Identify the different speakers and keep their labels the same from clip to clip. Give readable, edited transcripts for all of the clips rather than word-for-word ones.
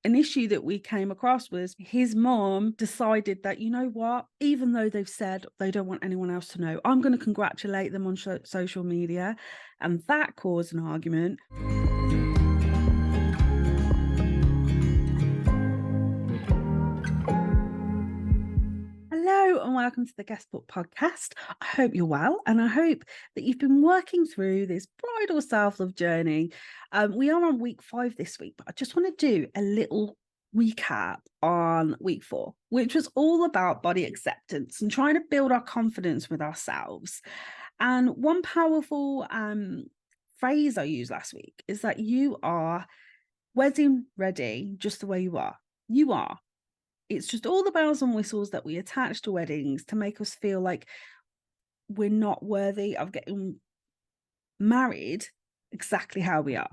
Speaker 1: an issue that we came across was his mom decided that, you know what, even though they've said they don't want anyone else to know, I'm going to congratulate them on social media. And that caused an argument. Hello and welcome to the Guest Book Podcast. I hope you're well, and I hope that you've been working through this bridal self-love journey. We are on week 5 this week, but I just want to do a little recap on week 4, which was all about body acceptance and trying to build our confidence with ourselves. And one powerful phrase I used last week is that you are wedding ready just the way you are. You are. It's just all the bells and whistles that we attach to weddings to make us feel like we're not worthy of getting married exactly how we are.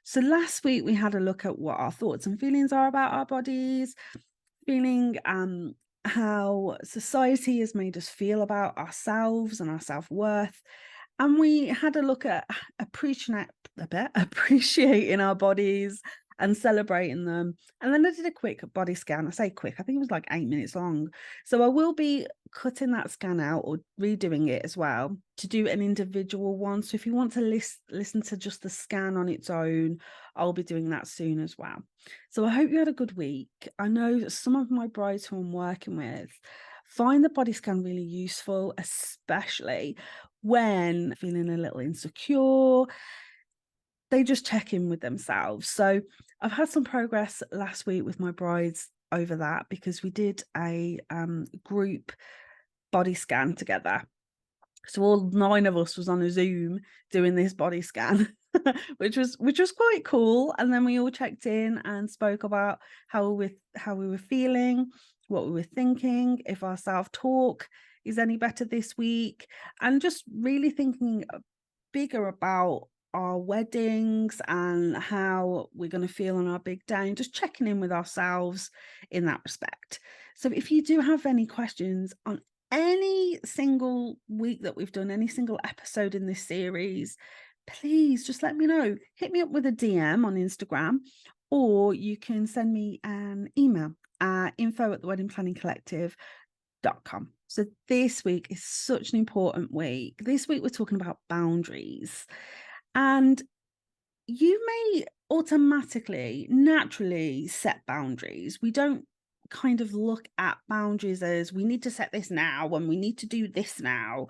Speaker 1: So last week we had a look at what our thoughts and feelings are about our bodies, feeling how society has made us feel about ourselves and our self-worth. And we had a look at appreciating our bodies and celebrating them. And then I did a quick body scan. I say quick, I think it was like 8 minutes long. So I will be cutting that scan out or redoing it as well to do an individual one. So if you want to listen to just the scan on its own, I'll be doing that soon as well. So I hope you had a good week. I know some of my brides who I'm working with find the body scan really useful, especially when feeling a little insecure. They just check in with themselves. So I've had some progress last week with my brides over that because we did a group body scan together. So all 9 of us was on a Zoom doing this body scan, which was quite cool. And then we all checked in and spoke about how we were feeling, what we were thinking, if our self-talk is any better this week, and just really thinking bigger about our weddings and how we're going to feel on our big day, and just checking in with ourselves in that respect. So if you do have any questions on any single week that we've done, any single episode in this series, please just let me know. Hit me up with a DM on Instagram, or you can send me an email at info@theweddingplanningcollective.com. So this week is such an important week. This week we're talking about boundaries. And you may automatically, naturally set boundaries. We don't kind of look at boundaries as we need to set this now and we need to do this now.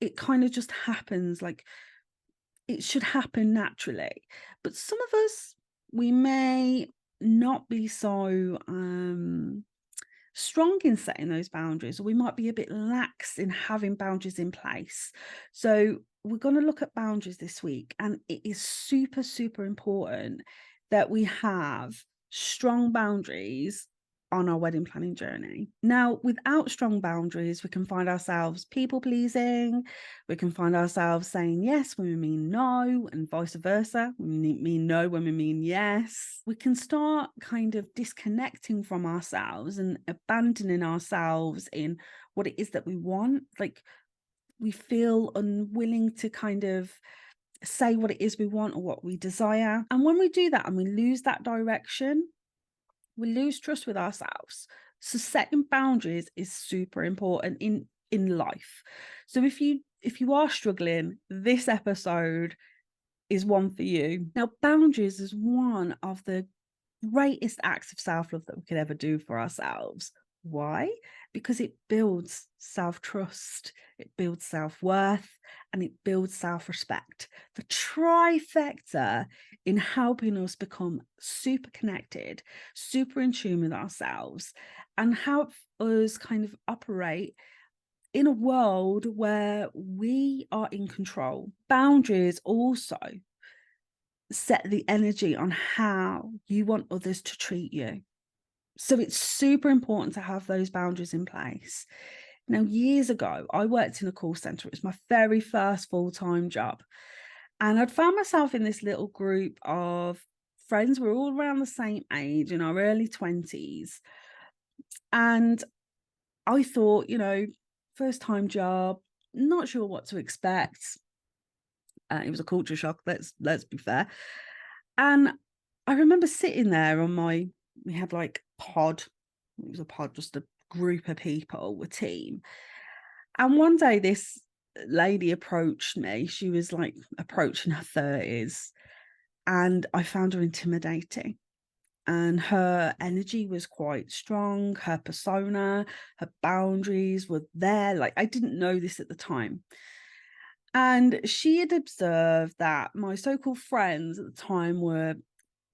Speaker 1: It kind of just happens, like it should happen naturally. But some of us, we may not be so strong in setting those boundaries, or we might be a bit lax in having boundaries in place. So we're going to look at boundaries this week, and it is super, super important that we have strong boundaries on our wedding planning journey. Now, without strong boundaries, we can find ourselves people pleasing. We can find ourselves saying yes when we mean no, and vice versa. We mean no when we mean yes. We can start kind of disconnecting from ourselves and abandoning ourselves in what it is that we want. Like, we feel unwilling to kind of say what it is we want or what we desire. And when we do that and we lose that direction, we lose trust with ourselves. So setting boundaries is super important in life. So if you are struggling, this episode is one for you. Now, boundaries is one of the greatest acts of self-love that we could ever do for ourselves. Why? Because it builds self-trust, it builds self-worth, and it builds self-respect. The trifecta in helping us become super connected, super in tune with ourselves, and help us kind of operate in a world where we are in control. Boundaries also set the energy on how you want others to treat you. So it's super important to have those boundaries in place. Now, years ago, I worked in a call center. It was my very first full-time job. And I'd found myself in this little group of friends. We're all around the same age, in our early 20s. And I thought, first-time job, not sure what to expect. It was a culture shock, let's be fair. And I remember sitting there on my we had like pod. It was a pod, just a group of people, a team. And one day this lady approached me. She was like approaching her 30s, and I found her intimidating. And her energy was quite strong, her persona, her boundaries were there. Like, I didn't know this at the time. And she had observed that my so-called friends at the time were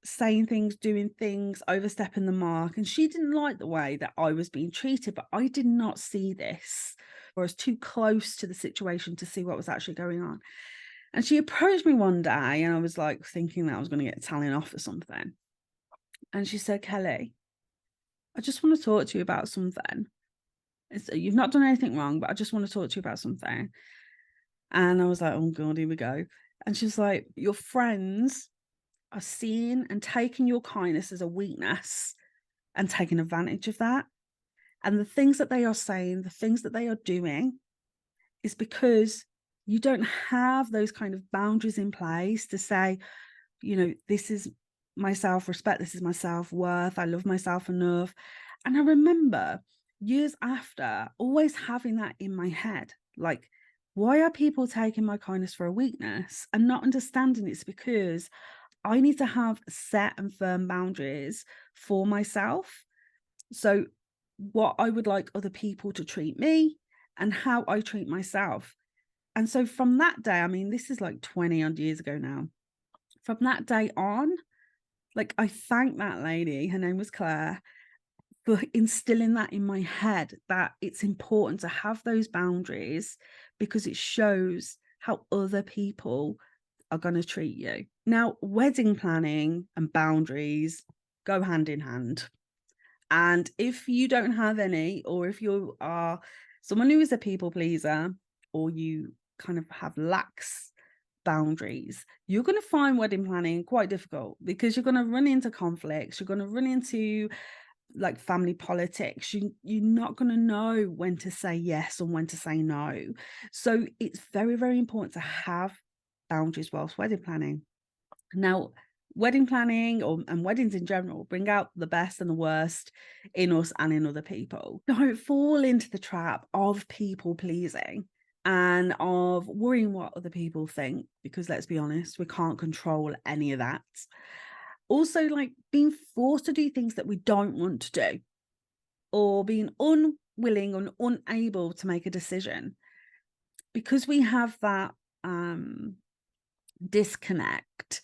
Speaker 1: saying things, doing things, overstepping the mark. And she didn't like the way that I was being treated, but I did not see this, or I was too close to the situation to see what was actually going on. And she approached me one day, and I was like thinking that I was going to get telling off or something. And she said, Kelly, I just want to talk to you about something. You've not done anything wrong, but I just want to talk to you about something. And I was like, oh God, here we go. And she's like, your friends are seeing and taking your kindness as a weakness and taking advantage of that. And the things that they are saying, the things that they are doing is because you don't have those kind of boundaries in place to say, you know, this is my self-respect, this is my self-worth, I love myself enough. And I remember years after always having that in my head, like, why are people taking my kindness for a weakness, and not understanding it's because I need to have set and firm boundaries for myself. So what I would like other people to treat me and how I treat myself. And so from that day, I mean, this is like 20 odd years ago now. From that day on, like, I thank that lady, her name was Claire, for instilling that in my head, that it's important to have those boundaries because it shows how other people are going to treat you. Now, wedding planning and boundaries go hand in hand. And if you don't have any, or if you are someone who is a people pleaser, or you kind of have lax boundaries, you're going to find wedding planning quite difficult, because you're going to run into conflicts, you're going to run into like family politics. You're not going to know when to say yes and when to say no. So it's very, very important to have boundaries whilst wedding planning. Now, wedding planning and weddings in general bring out the best and the worst in us and in other people. Don't fall into the trap of people pleasing and of worrying what other people think, because let's be honest, we can't control any of that. Also, like being forced to do things that we don't want to do, or being unwilling and unable to make a decision, because we have that disconnect.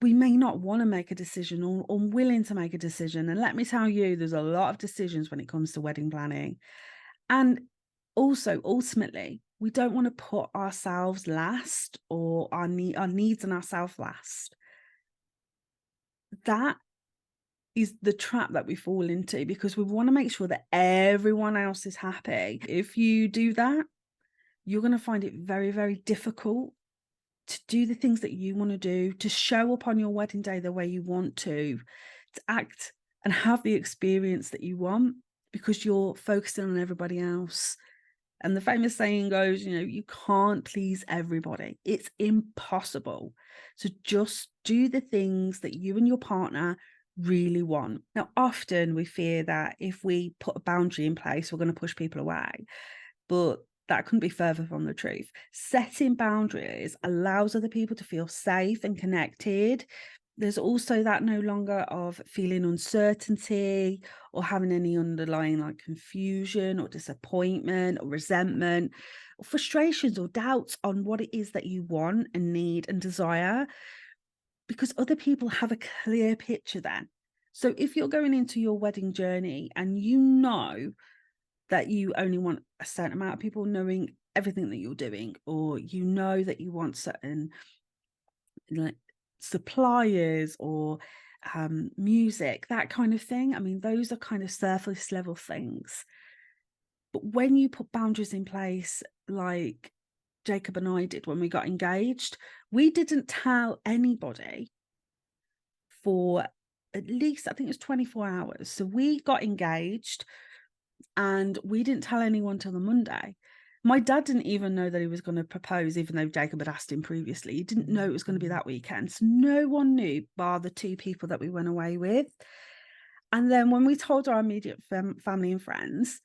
Speaker 1: We may not want to make a decision, or unwilling to make a decision. And let me tell you, there's a lot of decisions when it comes to wedding planning. And also, ultimately, we don't want to put ourselves last, or our needs and ourselves last. That is the trap that we fall into, because we want to make sure that everyone else is happy. If you do that, you're going to find it very, very difficult to do the things that you want to do, to show up on your wedding day the way you want to act and have the experience that you want, because you're focusing on everybody else. And the famous saying goes, you know, you can't please everybody. It's impossible. So just do the things that you and your partner really want. Now, often we fear that if we put a boundary in place, we're going to push people away. But that couldn't be further from the truth. Setting boundaries allows other people to feel safe and connected. There's also that no longer of feeling uncertainty or having any underlying like confusion or disappointment or resentment or frustrations or doubts on what it is that you want and need and desire, because other people have a clear picture then. So if you're going into your wedding journey and you know that you only want a certain amount of people knowing everything that you're doing, or you know that you want certain like suppliers or music, that kind of thing. I mean, those are kind of surface level things. But when you put boundaries in place, like Jacob and I did when we got engaged, we didn't tell anybody for at least, I think it was 24 hours. So we got engaged and we didn't tell anyone till the Monday. My dad didn't even know that he was going to propose, even though Jacob had asked him previously. He didn't know it was going to be that weekend. So no one knew, bar the two people that we went away with. And then when we told our immediate family and friends,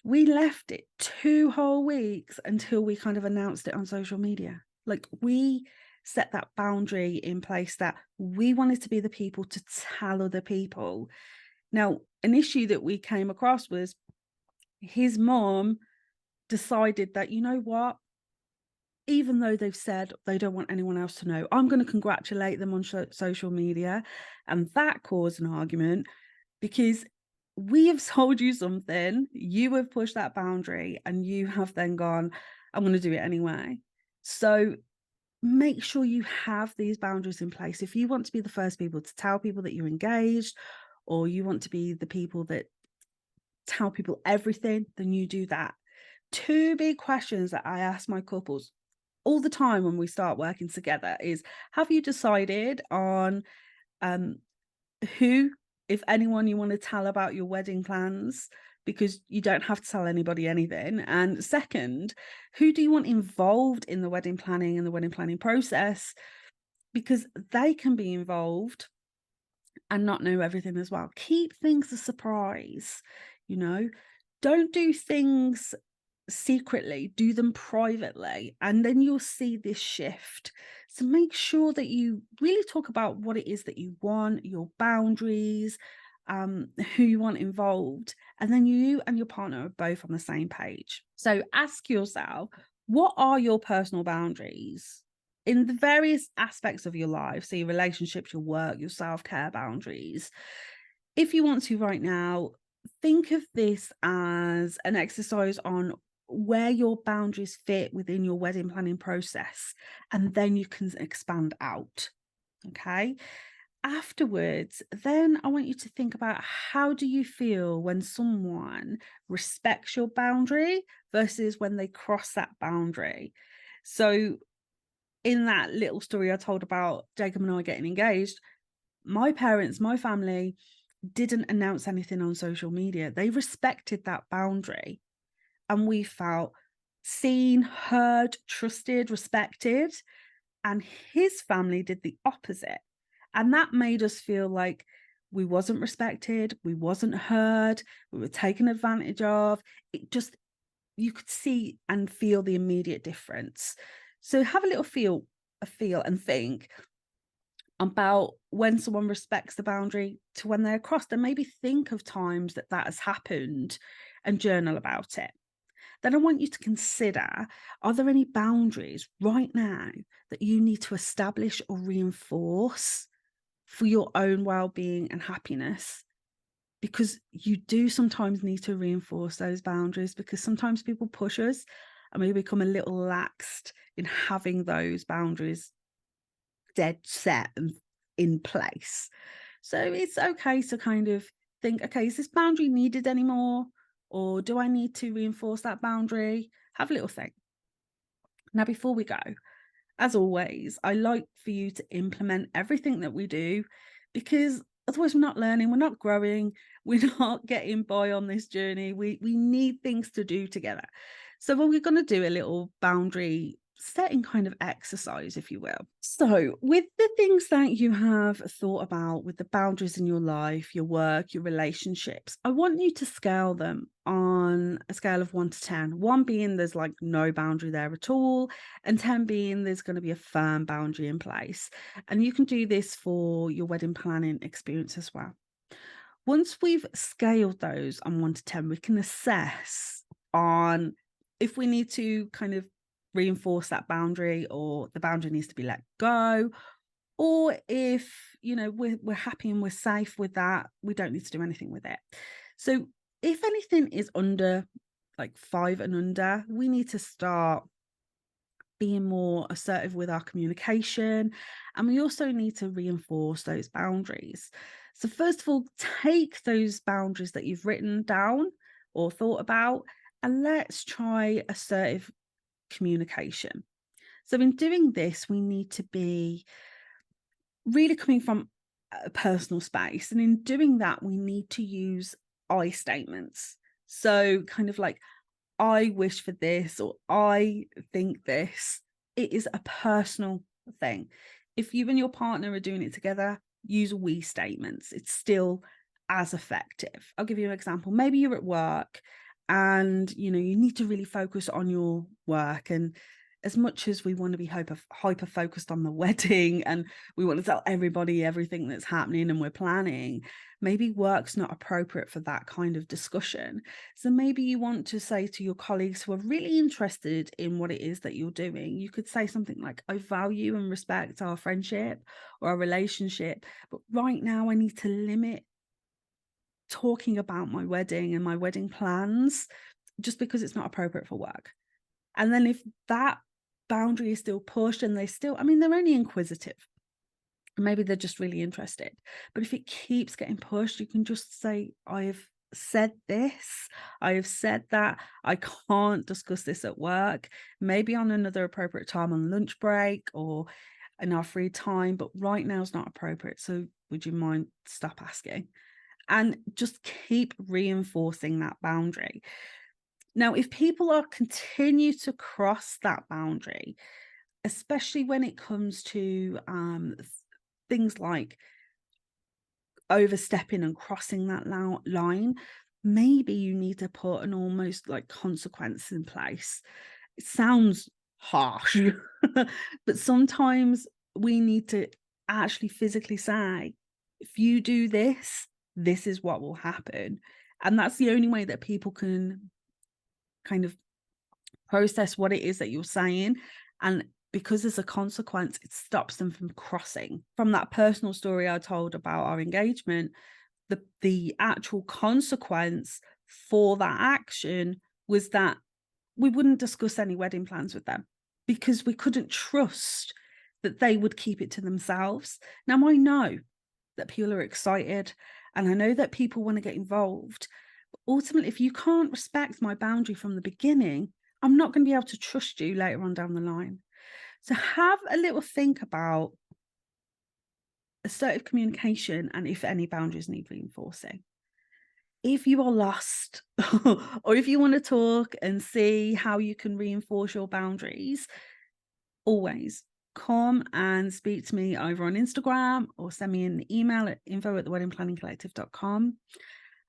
Speaker 1: we left it 2 whole weeks until we kind of announced it on social media. Like, we set that boundary in place that we wanted to be the people to tell other people. Now, an issue that we came across was his mom decided that, you know what, even though they've said they don't want anyone else to know, I'm going to congratulate them on social media. And that caused an argument because we have told you something, you have pushed that boundary, and you have then gone, I'm going to do it anyway. So make sure you have these boundaries in place. If you want to be the first people to tell people that you're engaged, or you want to be the people that tell people everything, then you do that. 2 big questions that I ask my couples all the time when we start working together is, have you decided on who, if anyone, you want to tell about your wedding plans? Because you don't have to tell anybody anything. And second, who do you want involved in the wedding planning and the wedding planning process? Because they can be involved and not know everything as well. Keep things a surprise, you know. Don't do things secretly, do them privately, and then you'll see this shift. So make sure that you really talk about what it is that you want, your boundaries, who you want involved, and then you and your partner are both on the same page. So ask yourself, what are your personal boundaries in the various aspects of your life? So your relationships, your work, your self-care boundaries. If you want to right now, think of this as an exercise on where your boundaries fit within your wedding planning process, and then you can expand out. Okay. Afterwards, then I want you to think about, how do you feel when someone respects your boundary versus when they cross that boundary? So, in that little story I told about Jacob and I getting engaged, my parents, my family didn't announce anything on social media. They respected that boundary. And we felt seen, heard, trusted, respected. And his family did the opposite. And that made us feel like we wasn't respected, we wasn't heard, we were taken advantage of. It just, you could see and feel the immediate difference. So have a feel and think about when someone respects the boundary to when they're crossed, and maybe think of times that that has happened and journal about it. Then I want you to consider, are there any boundaries right now that you need to establish or reinforce for your own well-being and happiness? Because you do sometimes need to reinforce those boundaries, because sometimes people push us and we become a little laxed in having those boundaries dead set and in place. So it's okay to kind of think, okay, is this boundary needed anymore? Or do I need to reinforce that boundary? Have a little think. Now, before we go, as always, I like for you to implement everything that we do, because otherwise we're not learning, we're not growing, we're not getting by on this journey. We need things to do together. So we're going to do a little boundary setting kind of exercise, if you will. So with the things that you have thought about with the boundaries in your life, your work, your relationships, I want you to scale them on a scale of 1 to 10. 1 being there's like no boundary there at all, and 10 being there's going to be a firm boundary in place. And you can do this for your wedding planning experience as well. Once we've scaled those on 1 to 10, we can assess on if we need to kind of reinforce that boundary, or the boundary needs to be let go, or if, you know, we're happy and we're safe with that, we don't need to do anything with it. So if anything is under like 5 and under, we need to start being more assertive with our communication, and we also need to reinforce those boundaries. So first of all, take those boundaries that you've written down or thought about, and let's try assertive communication. So in doing this, we need to be really coming from a personal space, and in doing that, we need to use I statements. So kind of like, I wish for this, or I think this. It is a personal thing. If you and your partner are doing it together, use we statements. It's still as effective. I'll give you an example. Maybe you're at work and you need to really focus on your work, and as much as we want to be hyper focused on the wedding and we want to tell everybody everything that's happening and we're planning, maybe work's not appropriate for that kind of discussion. So maybe you want to say to your colleagues who are really interested in what it is that you're doing, you could say something like, I value and respect our friendship or our relationship, but right now I need to limit talking about my wedding and my wedding plans just because it's not appropriate for work. And then if that boundary is still pushed and they're only inquisitive, maybe they're just really interested, but if it keeps getting pushed, you can just say, I've said this, I have said that, I can't discuss this at work, maybe on another appropriate time on lunch break or in our free time, but right now is not appropriate, so would you mind stop asking? And just keep reinforcing that boundary. Now, if people are continue to cross that boundary, especially when it comes to things like overstepping and crossing that line, maybe you need to put an almost like consequence in place. It sounds harsh, but sometimes we need to actually physically say, if you do this, this is what will happen. And that's the only way that people can kind of process what it is that you're saying. And because there's a consequence, it stops them from crossing. From that personal story I told about our engagement, the actual consequence for that action was that we wouldn't discuss any wedding plans with them because we couldn't trust that they would keep it to themselves. Now, I know that people are excited and I know that people want to get involved. But ultimately, if you can't respect my boundary from the beginning, I'm not going to be able to trust you later on down the line. So have a little think about assertive communication and if any boundaries need reinforcing. If you are lost or if you want to talk and see how you can reinforce your boundaries, always come and speak to me over on Instagram or send me an email at info@theweddingplanningcollective.com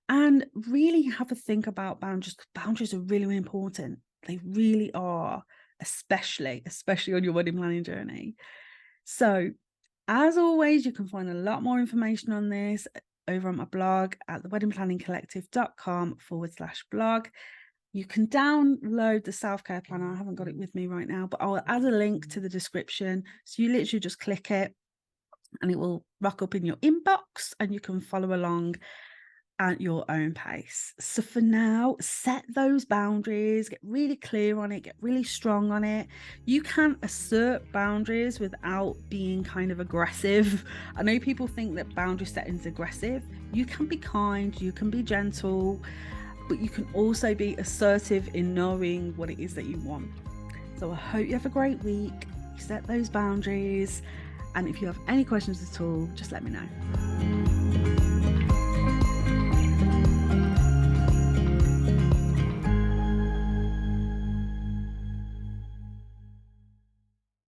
Speaker 1: and really have a think about boundaries. Boundaries are really, really important. They really are, especially on your wedding planning journey. So as always, you can find a lot more information on this over on my blog at theweddingplanningcollective.com/blog. You can download the self-care planner. I haven't got it with me right now, but I'll add a link to the description. So you literally just click it and it will rock up in your inbox and you can follow along at your own pace. So for now, set those boundaries, get really clear on it, get really strong on it. You can assert boundaries without being kind of aggressive. I know people think that boundary setting is aggressive. You can be kind, you can be gentle, but you can also be assertive in knowing what it is that you want. So I hope you have a great week. You set those boundaries. And if you have any questions at all, just let me know.